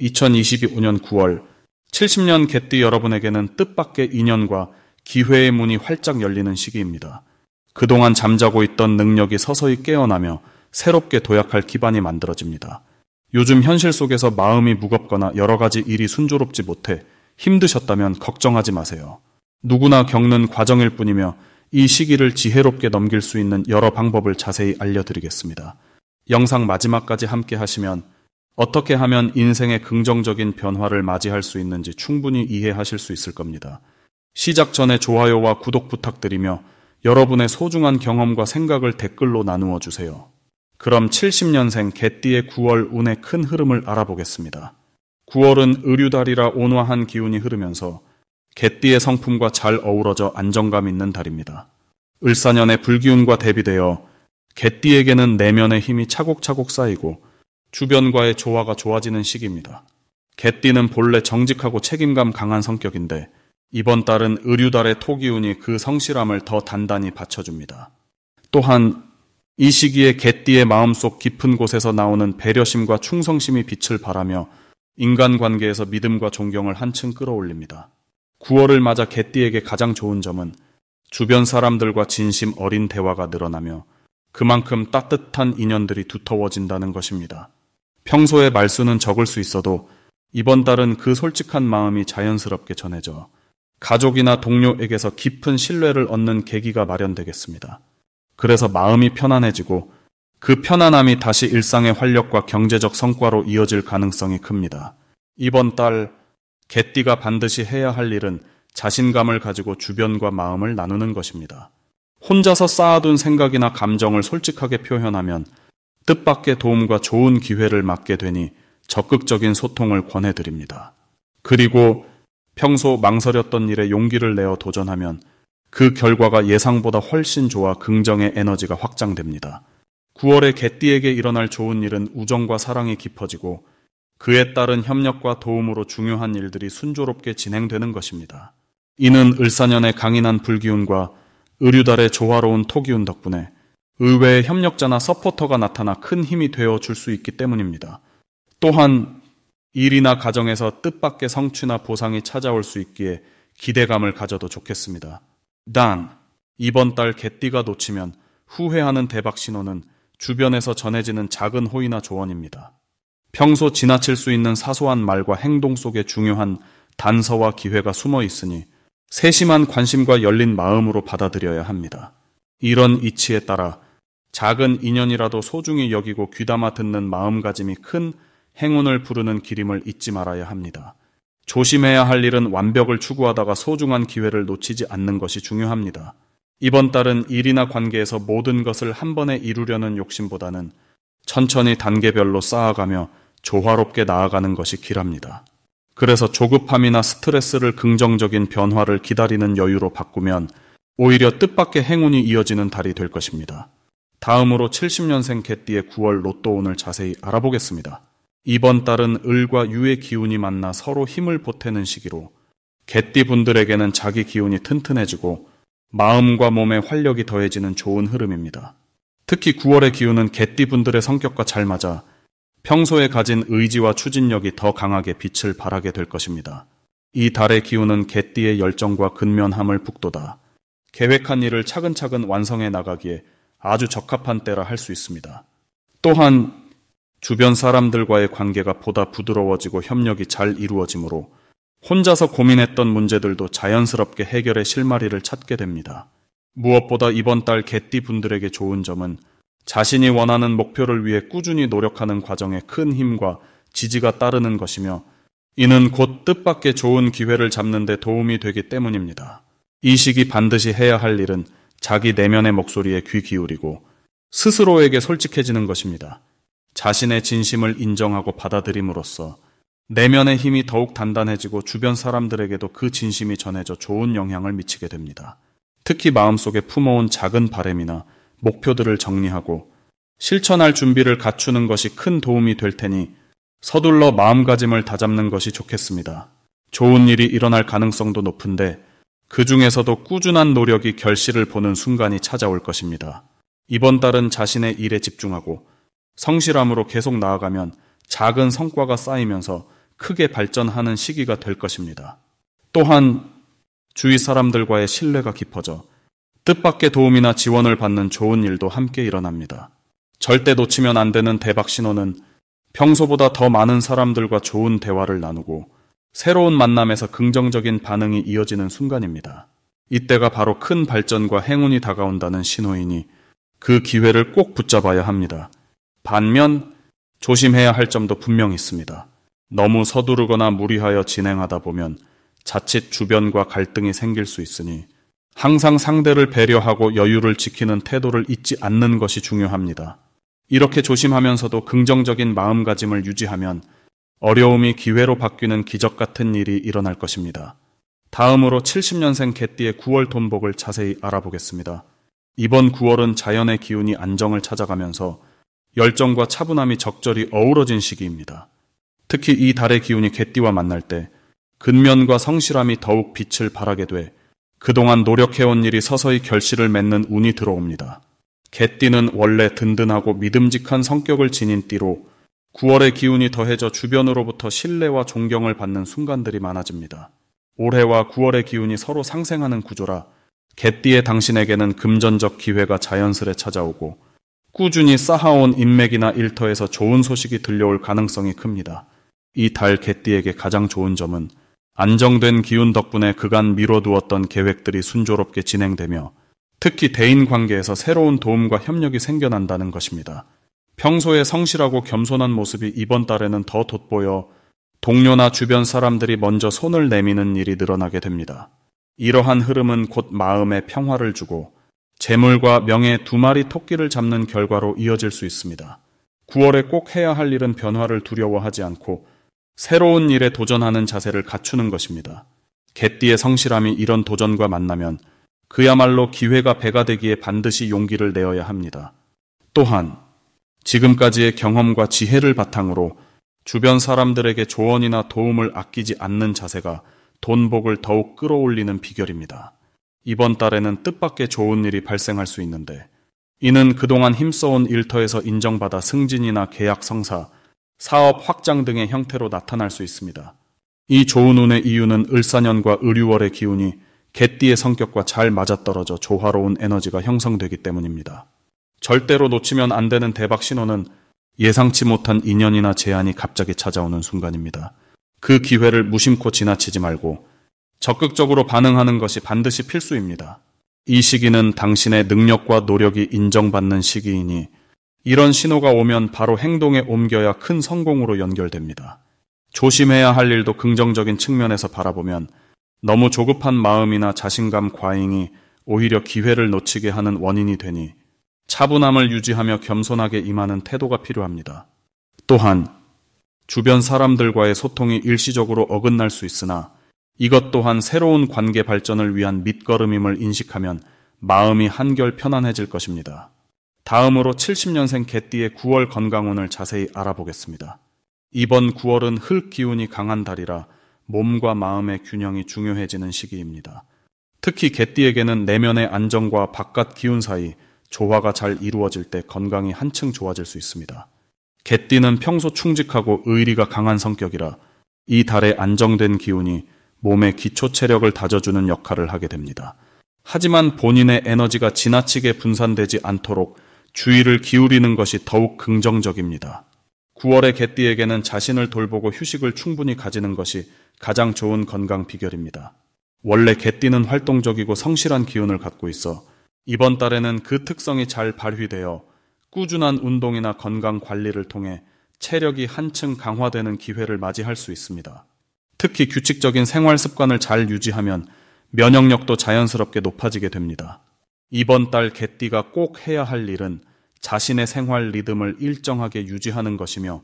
2025년 9월 70년 개띠 여러분에게는 뜻밖의 인연과 기회의 문이 활짝 열리는 시기입니다. 그동안 잠자고 있던 능력이 서서히 깨어나며 새롭게 도약할 기반이 만들어집니다. 요즘 현실 속에서 마음이 무겁거나 여러 가지 일이 순조롭지 못해 힘드셨다면 걱정하지 마세요. 누구나 겪는 과정일 뿐이며 이 시기를 지혜롭게 넘길 수 있는 여러 방법을 자세히 알려드리겠습니다. 영상 마지막까지 함께 하시면 어떻게 하면 인생의 긍정적인 변화를 맞이할 수 있는지 충분히 이해하실 수 있을 겁니다. 시작 전에 좋아요와 구독 부탁드리며 여러분의 소중한 경험과 생각을 댓글로 나누어 주세요. 그럼 70년생 개띠의 9월 운의 큰 흐름을 알아보겠습니다. 9월은 의류달이라 온화한 기운이 흐르면서 개띠의 성품과 잘 어우러져 안정감 있는 달입니다. 을사년의 불기운과 대비되어 개띠에게는 내면의 힘이 차곡차곡 쌓이고 주변과의 조화가 좋아지는 시기입니다. 개띠는 본래 정직하고 책임감 강한 성격인데 이번 달은 의류달의 토기운이 그 성실함을 더 단단히 받쳐줍니다. 또한 이 시기에 개띠의 마음속 깊은 곳에서 나오는 배려심과 충성심이 빛을 발하며 인간관계에서 믿음과 존경을 한층 끌어올립니다. 9월을 맞아 개띠에게 가장 좋은 점은 주변 사람들과 진심 어린 대화가 늘어나며 그만큼 따뜻한 인연들이 두터워진다는 것입니다. 평소에 말수는 적을 수 있어도 이번 달은 그 솔직한 마음이 자연스럽게 전해져 가족이나 동료에게서 깊은 신뢰를 얻는 계기가 마련되겠습니다. 그래서 마음이 편안해지고 그 편안함이 다시 일상의 활력과 경제적 성과로 이어질 가능성이 큽니다. 이번 달 개띠가 반드시 해야 할 일은 자신감을 가지고 주변과 마음을 나누는 것입니다. 혼자서 쌓아둔 생각이나 감정을 솔직하게 표현하면 뜻밖의 도움과 좋은 기회를 맞게 되니 적극적인 소통을 권해드립니다. 그리고 평소 망설였던 일에 용기를 내어 도전하면 그 결과가 예상보다 훨씬 좋아 긍정의 에너지가 확장됩니다. 9월에 개띠에게 일어날 좋은 일은 우정과 사랑이 깊어지고 그에 따른 협력과 도움으로 중요한 일들이 순조롭게 진행되는 것입니다. 이는 을사년의 강인한 불기운과 의류달의 조화로운 토기운 덕분에 의외의 협력자나 서포터가 나타나 큰 힘이 되어줄 수 있기 때문입니다. 또한 일이나 가정에서 뜻밖의 성취나 보상이 찾아올 수 있기에 기대감을 가져도 좋겠습니다. 단, 이번 달 개띠가 놓치면 후회하는 대박 신호는 주변에서 전해지는 작은 호의나 조언입니다. 평소 지나칠 수 있는 사소한 말과 행동 속에 중요한 단서와 기회가 숨어 있으니 세심한 관심과 열린 마음으로 받아들여야 합니다. 이런 이치에 따라 작은 인연이라도 소중히 여기고 귀담아 듣는 마음가짐이 큰 행운을 부르는 기림을 잊지 말아야 합니다. 조심해야 할 일은 완벽을 추구하다가 소중한 기회를 놓치지 않는 것이 중요합니다. 이번 달은 일이나 관계에서 모든 것을 한 번에 이루려는 욕심보다는 천천히 단계별로 쌓아가며 조화롭게 나아가는 것이 길합니다. 그래서 조급함이나 스트레스를 긍정적인 변화를 기다리는 여유로 바꾸면 오히려 뜻밖의 행운이 이어지는 달이 될 것입니다. 다음으로 70년생 개띠의 9월 로또운을 자세히 알아보겠습니다. 이번 달은 을과 유의 기운이 만나 서로 힘을 보태는 시기로 개띠 분들에게는 자기 기운이 튼튼해지고 마음과 몸에 활력이 더해지는 좋은 흐름입니다. 특히 9월의 기운은 개띠 분들의 성격과 잘 맞아 평소에 가진 의지와 추진력이 더 강하게 빛을 발하게 될 것입니다. 이 달의 기운은 개띠의 열정과 근면함을 북돋아 계획한 일을 차근차근 완성해 나가기에 아주 적합한 때라 할 수 있습니다. 또한 주변 사람들과의 관계가 보다 부드러워지고 협력이 잘 이루어지므로 혼자서 고민했던 문제들도 자연스럽게 해결의 실마리를 찾게 됩니다. 무엇보다 이번 달 개띠 분들에게 좋은 점은 자신이 원하는 목표를 위해 꾸준히 노력하는 과정에 큰 힘과 지지가 따르는 것이며 이는 곧 뜻밖의 좋은 기회를 잡는 데 도움이 되기 때문입니다. 이 시기 반드시 해야 할 일은 자기 내면의 목소리에 귀 기울이고 스스로에게 솔직해지는 것입니다. 자신의 진심을 인정하고 받아들임으로써 내면의 힘이 더욱 단단해지고 주변 사람들에게도 그 진심이 전해져 좋은 영향을 미치게 됩니다. 특히 마음속에 품어온 작은 바람이나 목표들을 정리하고 실천할 준비를 갖추는 것이 큰 도움이 될 테니 서둘러 마음가짐을 다잡는 것이 좋겠습니다. 좋은 일이 일어날 가능성도 높은데 그 중에서도 꾸준한 노력이 결실을 보는 순간이 찾아올 것입니다. 이번 달은 자신의 일에 집중하고 성실함으로 계속 나아가면 작은 성과가 쌓이면서 크게 발전하는 시기가 될 것입니다. 또한 주위 사람들과의 신뢰가 깊어져 뜻밖의 도움이나 지원을 받는 좋은 일도 함께 일어납니다. 절대 놓치면 안 되는 대박 신호는 평소보다 더 많은 사람들과 좋은 대화를 나누고 새로운 만남에서 긍정적인 반응이 이어지는 순간입니다. 이때가 바로 큰 발전과 행운이 다가온다는 신호이니 그 기회를 꼭 붙잡아야 합니다. 반면 조심해야 할 점도 분명히 있습니다. 너무 서두르거나 무리하여 진행하다 보면 자칫 주변과 갈등이 생길 수 있으니 항상 상대를 배려하고 여유를 지키는 태도를 잊지 않는 것이 중요합니다. 이렇게 조심하면서도 긍정적인 마음가짐을 유지하면 어려움이 기회로 바뀌는 기적 같은 일이 일어날 것입니다. 다음으로 70년생 개띠의 9월 돈복을 자세히 알아보겠습니다. 이번 9월은 자연의 기운이 안정을 찾아가면서 열정과 차분함이 적절히 어우러진 시기입니다. 특히 이 달의 기운이 개띠와 만날 때 근면과 성실함이 더욱 빛을 발하게 돼 그동안 노력해온 일이 서서히 결실을 맺는 운이 들어옵니다. 개띠는 원래 든든하고 믿음직한 성격을 지닌 띠로 9월의 기운이 더해져 주변으로부터 신뢰와 존경을 받는 순간들이 많아집니다. 올해와 9월의 기운이 서로 상생하는 구조라 개띠의 당신에게는 금전적 기회가 자연스레 찾아오고 꾸준히 쌓아온 인맥이나 일터에서 좋은 소식이 들려올 가능성이 큽니다. 이 달 개띠에게 가장 좋은 점은 안정된 기운 덕분에 그간 미뤄두었던 계획들이 순조롭게 진행되며 특히 대인 관계에서 새로운 도움과 협력이 생겨난다는 것입니다. 평소에 성실하고 겸손한 모습이 이번 달에는 더 돋보여 동료나 주변 사람들이 먼저 손을 내미는 일이 늘어나게 됩니다. 이러한 흐름은 곧 마음에 평화를 주고 재물과 명예 두 마리 토끼를 잡는 결과로 이어질 수 있습니다. 9월에 꼭 해야 할 일은 변화를 두려워하지 않고 새로운 일에 도전하는 자세를 갖추는 것입니다. 개띠의 성실함이 이런 도전과 만나면 그야말로 기회가 배가 되기에 반드시 용기를 내어야 합니다. 또한 지금까지의 경험과 지혜를 바탕으로 주변 사람들에게 조언이나 도움을 아끼지 않는 자세가 돈복을 더욱 끌어올리는 비결입니다. 이번 달에는 뜻밖의 좋은 일이 발생할 수 있는데 이는 그동안 힘써온 일터에서 인정받아 승진이나 계약 성사, 사업 확장 등의 형태로 나타날 수 있습니다. 이 좋은 운의 이유는 을사년과 을유월의 기운이 개띠의 성격과 잘 맞아떨어져 조화로운 에너지가 형성되기 때문입니다. 절대로 놓치면 안 되는 대박 신호는 예상치 못한 인연이나 제안이 갑자기 찾아오는 순간입니다. 그 기회를 무심코 지나치지 말고 적극적으로 반응하는 것이 반드시 필수입니다. 이 시기는 당신의 능력과 노력이 인정받는 시기이니 이런 신호가 오면 바로 행동에 옮겨야 큰 성공으로 연결됩니다. 조심해야 할 일도 긍정적인 측면에서 바라보면 너무 조급한 마음이나 자신감 과잉이 오히려 기회를 놓치게 하는 원인이 되니 차분함을 유지하며 겸손하게 임하는 태도가 필요합니다. 또한 주변 사람들과의 소통이 일시적으로 어긋날 수 있으나 이것 또한 새로운 관계 발전을 위한 밑거름임을 인식하면 마음이 한결 편안해질 것입니다. 다음으로 70년생 개띠의 9월 건강운을 자세히 알아보겠습니다. 이번 9월은 흙 기운이 강한 달이라 몸과 마음의 균형이 중요해지는 시기입니다. 특히 개띠에게는 내면의 안정과 바깥 기운 사이 조화가 잘 이루어질 때 건강이 한층 좋아질 수 있습니다. 개띠는 평소 충직하고 의리가 강한 성격이라 이 달의 안정된 기운이 몸의 기초 체력을 다져주는 역할을 하게 됩니다. 하지만 본인의 에너지가 지나치게 분산되지 않도록 주의를 기울이는 것이 더욱 긍정적입니다. 9월의 개띠에게는 자신을 돌보고 휴식을 충분히 가지는 것이 가장 좋은 건강 비결입니다. 원래 개띠는 활동적이고 성실한 기운을 갖고 있어 이번 달에는 그 특성이 잘 발휘되어 꾸준한 운동이나 건강 관리를 통해 체력이 한층 강화되는 기회를 맞이할 수 있습니다. 특히 규칙적인 생활 습관을 잘 유지하면 면역력도 자연스럽게 높아지게 됩니다. 이번 달 개띠가 꼭 해야 할 일은 자신의 생활 리듬을 일정하게 유지하는 것이며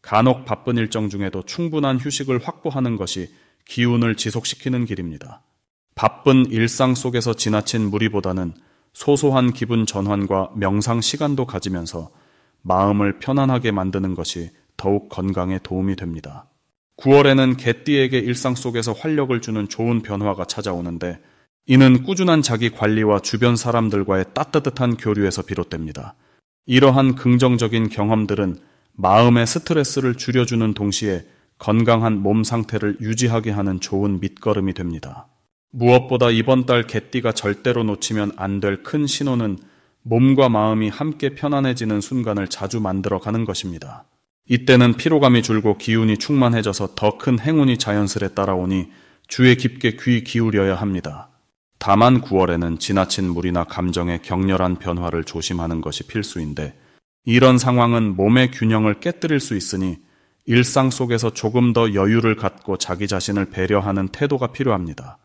간혹 바쁜 일정 중에도 충분한 휴식을 확보하는 것이 기운을 지속시키는 길입니다. 바쁜 일상 속에서 지나친 무리보다는 소소한 기분 전환과 명상 시간도 가지면서 마음을 편안하게 만드는 것이 더욱 건강에 도움이 됩니다. 9월에는 개띠에게 일상 속에서 활력을 주는 좋은 변화가 찾아오는데 이는 꾸준한 자기 관리와 주변 사람들과의 따뜻한 교류에서 비롯됩니다. 이러한 긍정적인 경험들은 마음의 스트레스를 줄여주는 동시에 건강한 몸 상태를 유지하게 하는 좋은 밑거름이 됩니다. 무엇보다 이번 달 개띠가 절대로 놓치면 안 될 큰 신호는 몸과 마음이 함께 편안해지는 순간을 자주 만들어가는 것입니다. 이때는 피로감이 줄고 기운이 충만해져서 더 큰 행운이 자연스레 따라오니 주에 깊게 귀 기울여야 합니다. 다만 9월에는 지나친 무리나 감정의 격렬한 변화를 조심하는 것이 필수인데, 이런 상황은 몸의 균형을 깨뜨릴 수 있으니 일상 속에서 조금 더 여유를 갖고 자기 자신을 배려하는 태도가 필요합니다.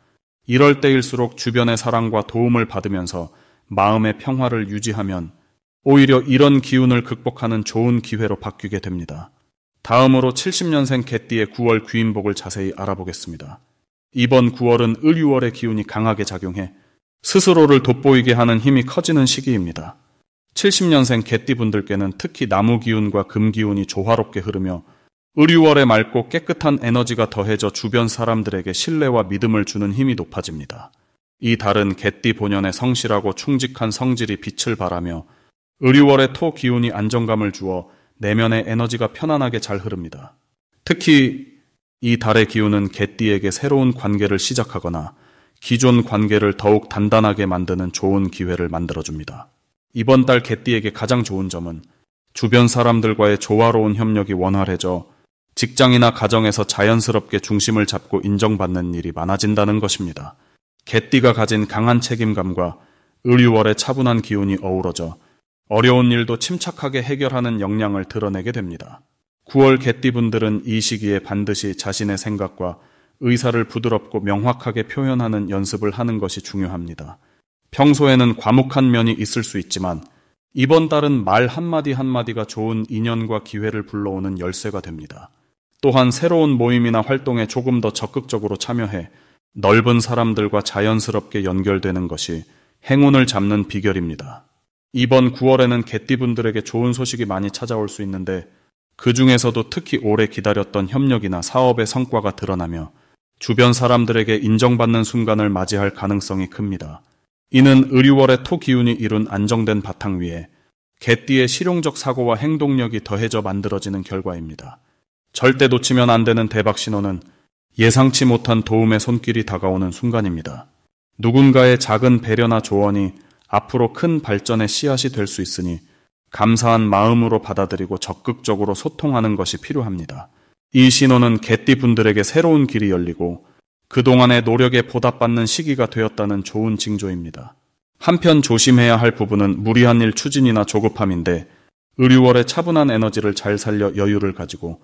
이럴 때일수록 주변의 사랑과 도움을 받으면서 마음의 평화를 유지하면 오히려 이런 기운을 극복하는 좋은 기회로 바뀌게 됩니다. 다음으로 70년생 개띠의 9월 귀인복을 자세히 알아보겠습니다. 이번 9월은 을유월의 기운이 강하게 작용해 스스로를 돋보이게 하는 힘이 커지는 시기입니다. 70년생 개띠분들께는 특히 나무 기운과 금 기운이 조화롭게 흐르며 을유월의 맑고 깨끗한 에너지가 더해져 주변 사람들에게 신뢰와 믿음을 주는 힘이 높아집니다. 이 달은 개띠 본연의 성실하고 충직한 성질이 빛을 발하며 을유월의 토 기운이 안정감을 주어 내면의 에너지가 편안하게 잘 흐릅니다. 특히 이 달의 기운은 개띠에게 새로운 관계를 시작하거나 기존 관계를 더욱 단단하게 만드는 좋은 기회를 만들어줍니다. 이번 달 개띠에게 가장 좋은 점은 주변 사람들과의 조화로운 협력이 원활해져 직장이나 가정에서 자연스럽게 중심을 잡고 인정받는 일이 많아진다는 것입니다. 개띠가 가진 강한 책임감과 을유월의 차분한 기운이 어우러져 어려운 일도 침착하게 해결하는 역량을 드러내게 됩니다. 9월 개띠분들은 이 시기에 반드시 자신의 생각과 의사를 부드럽고 명확하게 표현하는 연습을 하는 것이 중요합니다. 평소에는 과묵한 면이 있을 수 있지만 이번 달은 말 한마디 한마디가 좋은 인연과 기회를 불러오는 열쇠가 됩니다. 또한 새로운 모임이나 활동에 조금 더 적극적으로 참여해 넓은 사람들과 자연스럽게 연결되는 것이 행운을 잡는 비결입니다. 이번 9월에는 개띠분들에게 좋은 소식이 많이 찾아올 수 있는데, 그 중에서도 특히 오래 기다렸던 협력이나 사업의 성과가 드러나며 주변 사람들에게 인정받는 순간을 맞이할 가능성이 큽니다. 이는 을유월의 토 기운이 이룬 안정된 바탕 위에 개띠의 실용적 사고와 행동력이 더해져 만들어지는 결과입니다. 절대 놓치면 안 되는 대박 신호는 예상치 못한 도움의 손길이 다가오는 순간입니다. 누군가의 작은 배려나 조언이 앞으로 큰 발전의 씨앗이 될 수 있으니 감사한 마음으로 받아들이고 적극적으로 소통하는 것이 필요합니다. 이 신호는 개띠분들에게 새로운 길이 열리고 그동안의 노력에 보답받는 시기가 되었다는 좋은 징조입니다. 한편 조심해야 할 부분은 무리한 일 추진이나 조급함인데, 을유월의 차분한 에너지를 잘 살려 여유를 가지고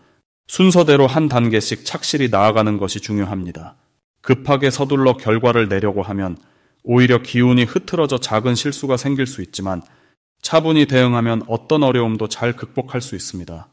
순서대로 한 단계씩 착실히 나아가는 것이 중요합니다. 급하게 서둘러 결과를 내려고 하면 오히려 기운이 흐트러져 작은 실수가 생길 수 있지만 차분히 대응하면 어떤 어려움도 잘 극복할 수 있습니다.